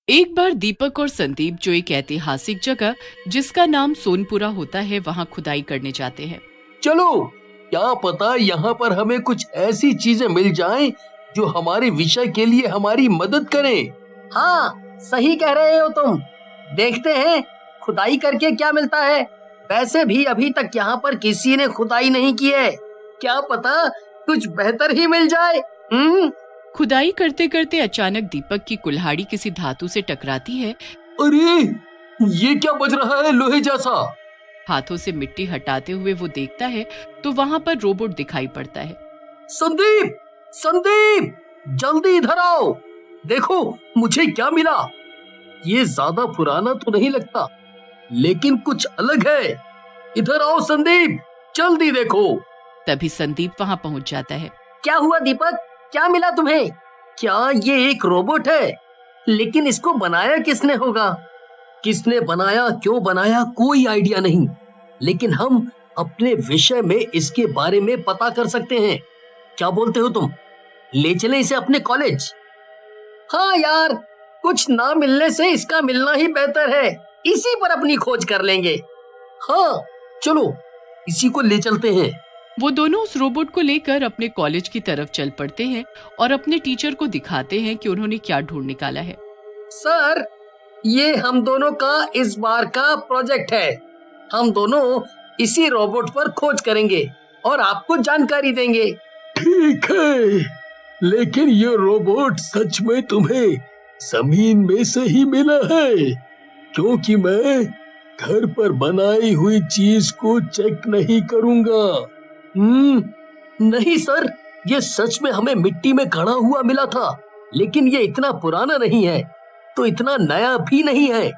एक बार दीपक और संदीप जो एक ऐतिहासिक जगह जिसका नाम सोनपुरा होता है वहाँ खुदाई करने जाते हैं। चलो, क्या पता यहाँ पर हमें कुछ ऐसी चीजें मिल जाएं जो हमारे विषय के लिए हमारी मदद करें। हाँ, सही कह रहे हो तुम। देखते हैं खुदाई करके क्या मिलता है। वैसे भी अभी तक यहाँ पर किसी ने खुदाई नहीं की है, क्या पता कुछ बेहतर ही मिल जाए। खुदाई करते करते अचानक दीपक की कुल्हाड़ी किसी धातु से टकराती है। अरे, ये क्या बज रहा है लोहे जैसा? हाथों से मिट्टी हटाते हुए वो देखता है तो वहाँ पर रोबोट दिखाई पड़ता है। संदीप, संदीप, जल्दी इधर आओ। देखो मुझे क्या मिला। ये ज्यादा पुराना तो नहीं लगता, लेकिन कुछ अलग है। इधर आओ संदीप, जल्दी देखो। तभी संदीप वहाँ पहुँच जाता है। क्या हुआ दीपक, क्या मिला तुम्हें? क्या ये एक रोबोट है? लेकिन इसको बनाया किसने होगा? किसने बनाया, क्यों बनाया, कोई आइडिया नहीं, लेकिन हम अपने विषय में इसके बारे में पता कर सकते हैं। क्या बोलते हो तुम? ले चलें इसे अपने कॉलेज? हाँ यार, कुछ ना मिलने से इसका मिलना ही बेहतर है। इसी पर अपनी खोज कर लेंगे। हाँ चलो, इसी को ले चलते हैं। वो दोनों उस रोबोट को लेकर अपने कॉलेज की तरफ चल पड़ते हैं और अपने टीचर को दिखाते हैं कि उन्होंने क्या ढूंढ निकाला है। सर, ये हम दोनों का इस बार का प्रोजेक्ट है। हम दोनों इसी रोबोट पर खोज करेंगे और आपको जानकारी देंगे। ठीक है, लेकिन ये रोबोट सच में तुम्हें जमीन में से ही मिला है? क्योंकि मैं घर पर बनाई हुई चीज को चेक नहीं करूंगा। नहीं सर, ये सच में हमें मिट्टी में गड़ा हुआ मिला था, लेकिन ये इतना पुराना नहीं है तो इतना नया भी नहीं है।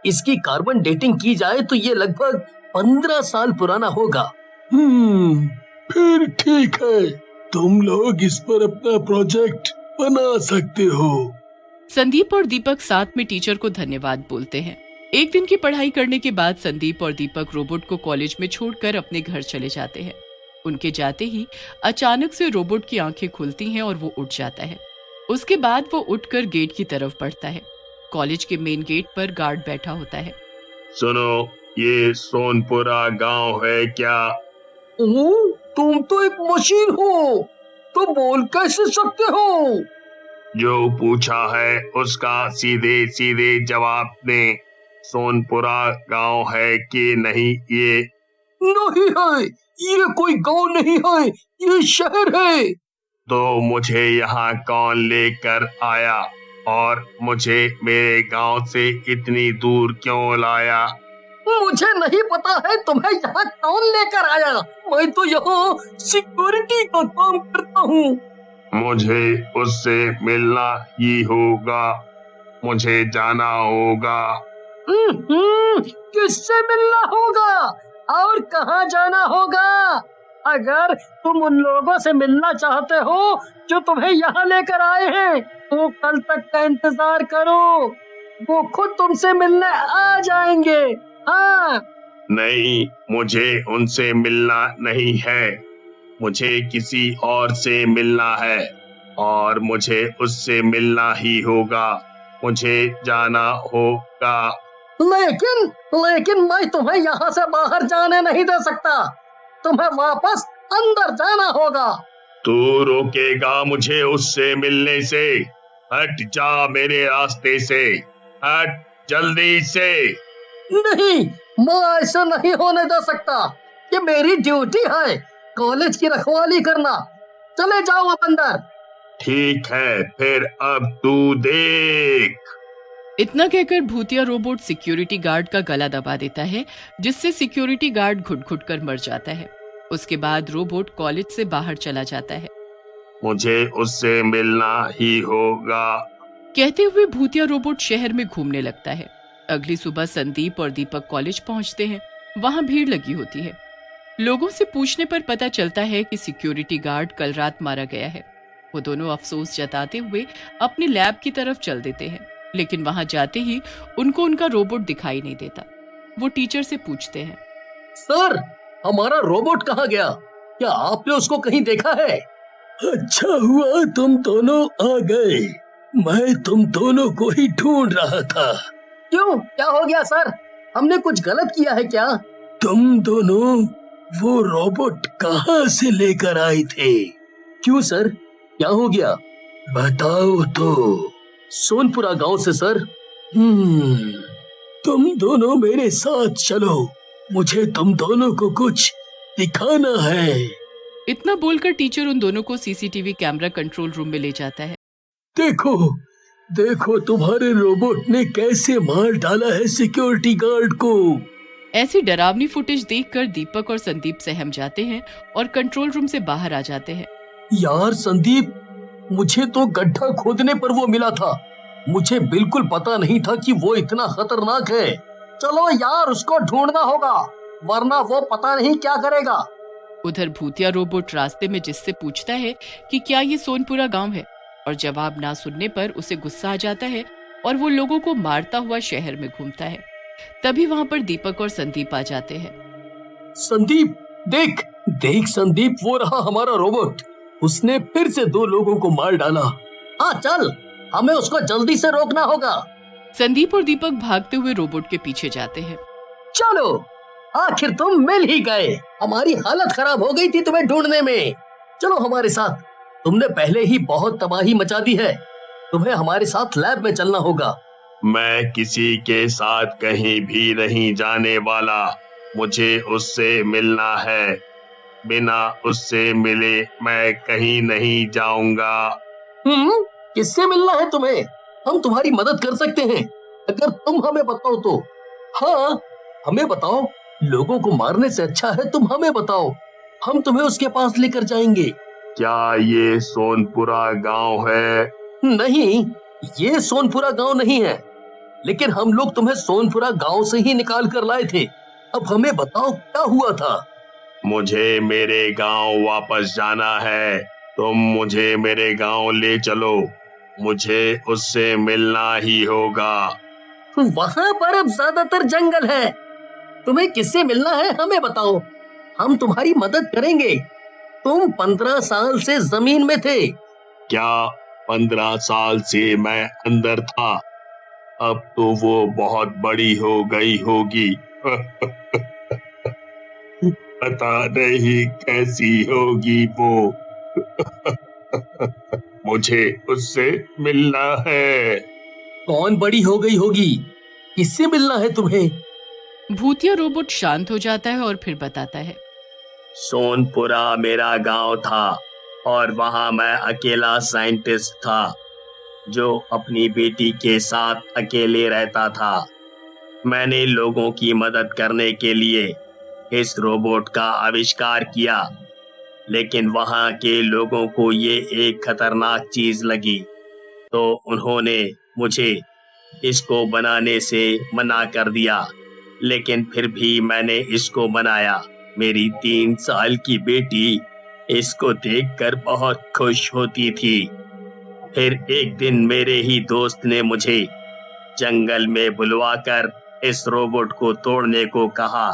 इसकी कार्बन डेटिंग की जाए तो ये लगभग 15 साल पुराना होगा। फिर ठीक है, तुम लोग इस पर अपना प्रोजेक्ट बना सकते हो। संदीप और दीपक साथ में टीचर को धन्यवाद बोलते हैं। एक दिन की पढ़ाई करने के बाद संदीप और दीपक रोबोट को कॉलेज में छोड़कर अपने घर चले जाते हैं। उनके जाते ही अचानक से रोबोट की आंखें खुलती हैं और वो उठ जाता है। उसके बाद वो उठकर गेट की तरफ बढ़ता है। कॉलेज के मेन गेट पर गार्ड बैठा होता है। सुनो, ये सोनपुरा गांव है क्या? तुम तो एक मशीन हो, तो बोल कैसे सकते हो? जो पूछा है उसका सीधे सीधे जवाब दे। सोनपुरा गांव है कि नहीं? ये नहीं है, ये कोई गांव नहीं है, ये शहर है। तो मुझे यहाँ कौन लेकर आया और मुझे मेरे गांव से इतनी दूर क्यों लाया? मुझे नहीं पता है तुम्हें यहाँ कौन लेकर आया। मैं तो यहाँ सिक्योरिटी का काम करता हूँ। मुझे उससे मिलना ही होगा, मुझे जाना होगा। किससे मिलना होगा और कहाँ जाना होगा? अगर तुम उन लोगों से मिलना चाहते हो जो तुम्हें यहाँ लेकर आए हैं, तो कल तक का इंतजार करो, वो खुद तुमसे मिलने आ जाएंगे। हाँ। नहीं, मुझे उनसे मिलना नहीं है, मुझे किसी और से मिलना है और मुझे उससे मिलना ही होगा, मुझे जाना होगा। लेकिन मैं तुम्हें यहाँ से बाहर जाने नहीं दे सकता। तुम्हें वापस अंदर जाना होगा। तू रोकेगा मुझे उससे मिलने से? हट जा मेरे रास्ते से, हट जल्दी से। नहीं, मैं ऐसा नहीं होने दे सकता। ये मेरी ड्यूटी है, कॉलेज की रखवाली करना। चले जाओ अब अंदर। ठीक है, फिर अब तू देख। इतना कहकर भूतिया रोबोट सिक्योरिटी गार्ड का गला दबा देता है, जिससे सिक्योरिटी गार्ड घुट-घुट कर मर जाता है। उसके बाद रोबोट कॉलेज से बाहर चला जाता है। मुझे उससे मिलना ही होगा, कहते हुए भूतिया रोबोट शहर में घूमने लगता है। अगली सुबह संदीप और दीपक कॉलेज पहुंचते हैं। वहां भीड़ लगी होती है। लोगों से पूछने पर पता चलता है कि सिक्योरिटी गार्ड कल रात मारा गया है। वो दोनों अफसोस जताते हुए अपनी लैब की तरफ चल देते हैं, लेकिन वहां जाते ही उनको उनका रोबोट दिखाई नहीं देता। वो टीचर से पूछते हैं, सर, हमारा रोबोट कहाँ गया? क्या आपने उसको कहीं देखा है? अच्छा हुआ तुम दोनों आ गए। मैं तुम दोनों को ही ढूंढ रहा था। क्यों, क्या हो गया सर? हमने कुछ गलत किया है क्या? तुम दोनों वो रोबोट कहाँ से लेकर आए थे? क्यों सर, क्या हो गया? बताओ तो। सोनपुरा गांव से सर। तुम दोनों मेरे साथ चलो, मुझे तुम दोनों को कुछ दिखाना है। इतना बोलकर टीचर उन दोनों को सीसीटीवी कैमरा कंट्रोल रूम में ले जाता है। देखो देखो तुम्हारे रोबोट ने कैसे मार डाला है सिक्योरिटी गार्ड को। ऐसी डरावनी फुटेज देखकर दीपक और संदीप सहम जाते हैं और कंट्रोल रूम से बाहर आ जाते हैं। यार संदीप, मुझे तो गड्ढा खोदने पर वो मिला था, मुझे बिल्कुल पता नहीं था कि वो इतना खतरनाक है। चलो यार, उसको ढूंढना होगा, वरना वो पता नहीं क्या करेगा। उधर भूतिया रोबोट रास्ते में जिससे पूछता है कि क्या ये सोनपुरा गांव है, और जवाब ना सुनने पर उसे गुस्सा आ जाता है और वो लोगों को मारता हुआ शहर में घूमता है। तभी वहां पर दीपक और संदीप आ जाते हैं। संदीप देख देख संदीप, वो रहा हमारा रोबोट, उसने फिर से 2 लोगों को मार डाला। हाँ चल, हमें उसको जल्दी से रोकना होगा। संदीप और दीपक भागते हुए रोबोट के पीछे जाते हैं। चलो, आखिर तुम मिल ही गए। हमारी हालत खराब हो गई थी तुम्हें ढूंढने में। चलो हमारे साथ, तुमने पहले ही बहुत तबाही मचा दी है, तुम्हें हमारे साथ लैब में चलना होगा। मैं किसी के साथ कहीं भी नहीं जाने वाला, मुझे उससे मिलना है। बिना उससे मिले मैं कहीं नहीं जाऊंगा। किससे मिलना है तुम्हें? हम तुम्हारी मदद कर सकते हैं, अगर तुम हमें बताओ तो। हाँ, हमें बताओ, लोगों को मारने से अच्छा है तुम हमें बताओ, हम तुम्हें उसके पास लेकर जाएंगे। क्या ये सोनपुरा गांव है? नहीं, ये सोनपुरा गांव नहीं है, लेकिन हम लोग तुम्हें सोनपुरा गांव से ही निकाल कर लाए थे। अब हमें बताओ क्या हुआ था। मुझे मेरे गांव वापस जाना है, तुम मुझे मेरे गांव ले चलो, मुझे उससे मिलना ही होगा। वहाँ पर अब ज्यादातर जंगल है, तुम्हें किससे मिलना है हमें बताओ, हम तुम्हारी मदद करेंगे। तुम 15 साल से जमीन में थे। क्या 15 साल से मैं अंदर था? अब तो वो बहुत बड़ी हो गई होगी। पता नहीं कैसी होगी वो। मुझे उससे मिलना है। कौन बड़ी हो गई होगी? किससे मिलना है तुम्हें? भूतिया रोबोट शांत हो जाता है और फिर बताता है। सोनपुरा मेरा गांव था और वहां मैं अकेला साइंटिस्ट था जो अपनी बेटी के साथ अकेले रहता था। मैंने लोगों की मदद करने के लिए इस रोबोट का आविष्कार किया, लेकिन वहां के लोगों को ये एक खतरनाक चीज लगी, तो उन्होंने मुझे इसको बनाने से मना कर दिया। लेकिन फिर भी मैंने इसको बनाया। मेरी 3 साल की बेटी इसको देखकर बहुत खुश होती थी। फिर एक दिन मेरे ही दोस्त ने मुझे जंगल में बुलवाकर इस रोबोट को तोड़ने को कहा।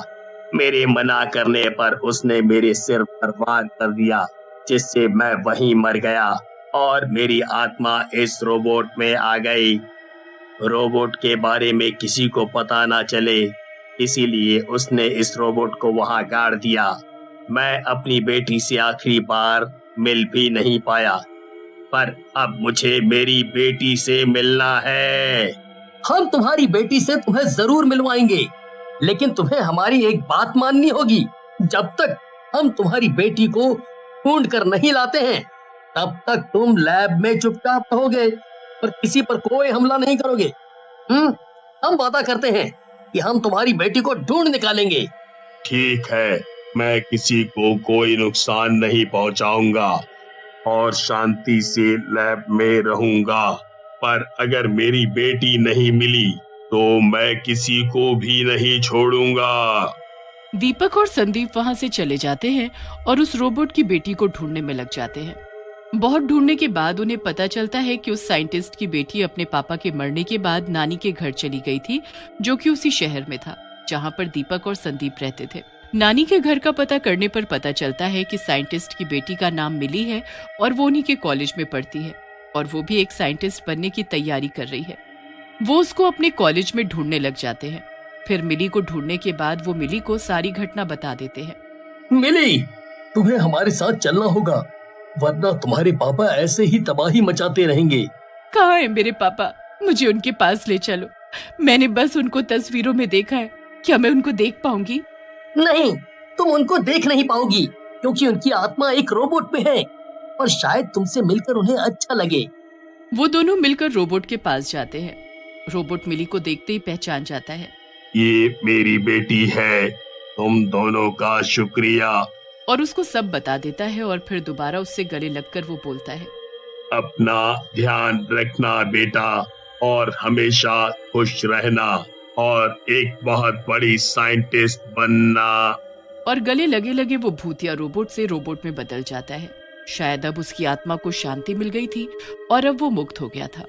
मेरे मना करने पर उसने मेरे सिर पर वार कर दिया, जिससे मैं वहीं मर गया और मेरी आत्मा इस रोबोट में आ गई। रोबोट के बारे में किसी को पता ना चले, इसीलिए उसने इस रोबोट को वहां गाड़ दिया। मैं अपनी बेटी से आखिरी बार मिल भी नहीं पाया, पर अब मुझे मेरी बेटी से मिलना है। हम तुम्हारी बेटी से तुम्हें जरूर मिलवाएंगे, लेकिन तुम्हें हमारी एक बात माननी होगी। जब तक हम तुम्हारी बेटी को ढूंढ कर नहीं लाते हैं, तब तक तुम लैब में चुपचाप रहोगे और किसी पर कोई हमला नहीं करोगे। हम वादा करते हैं कि हम तुम्हारी बेटी को ढूंढ निकालेंगे। ठीक है, मैं किसी को कोई नुकसान नहीं पहुंचाऊंगा और शांति से लैब में रहूंगा, पर अगर मेरी बेटी नहीं मिली तो मैं किसी को भी नहीं छोड़ूंगा। दीपक और संदीप वहां से चले जाते हैं और उस रोबोट की बेटी को ढूंढने में लग जाते हैं। बहुत ढूंढने के बाद उन्हें पता चलता है कि उस साइंटिस्ट की बेटी अपने पापा के मरने के बाद नानी के घर चली गई थी, जो कि उसी शहर में था जहां पर दीपक और संदीप रहते थे। नानी के घर का पता करने पर पता चलता है कि साइंटिस्ट की बेटी का नाम मिली है और वो उन्हीं के कॉलेज में पढ़ती है। और वो भी एक साइंटिस्ट बनने की तैयारी कर रही है। वो उसको अपने कॉलेज में ढूंढने लग जाते हैं। फिर मिली को ढूंढने के बाद वो मिली को सारी घटना बता देते हैं। मिली, तुम्हें हमारे साथ चलना होगा, वरना तुम्हारे पापा ऐसे ही तबाही मचाते रहेंगे। कहाँ है मेरे पापा? मुझे उनके पास ले चलो। मैंने बस उनको तस्वीरों में देखा है। क्या मैं उनको देख पाऊंगी? नहीं, तुम उनको देख नहीं पाओगी, क्योंकि उनकी आत्मा एक रोबोट में है और शायद तुमसे मिलकर उन्हें अच्छा लगे। वो दोनों मिलकर रोबोट के पास जाते हैं। रोबोट मिली को देखते ही पहचान जाता है ये मेरी बेटी है, तुम दोनों का शुक्रिया। और उसको सब बता देता है और फिर दोबारा उससे गले लगकर वो बोलता है, अपना ध्यान रखना बेटा, और हमेशा खुश रहना, और एक बहुत बड़ी साइंटिस्ट बनना। और गले लगे लगे वो भूतिया रोबोट से रोबोट में बदल जाता है। शायद अब उसकी आत्मा को शांति मिल गई थी और अब वो मुक्त हो गया था।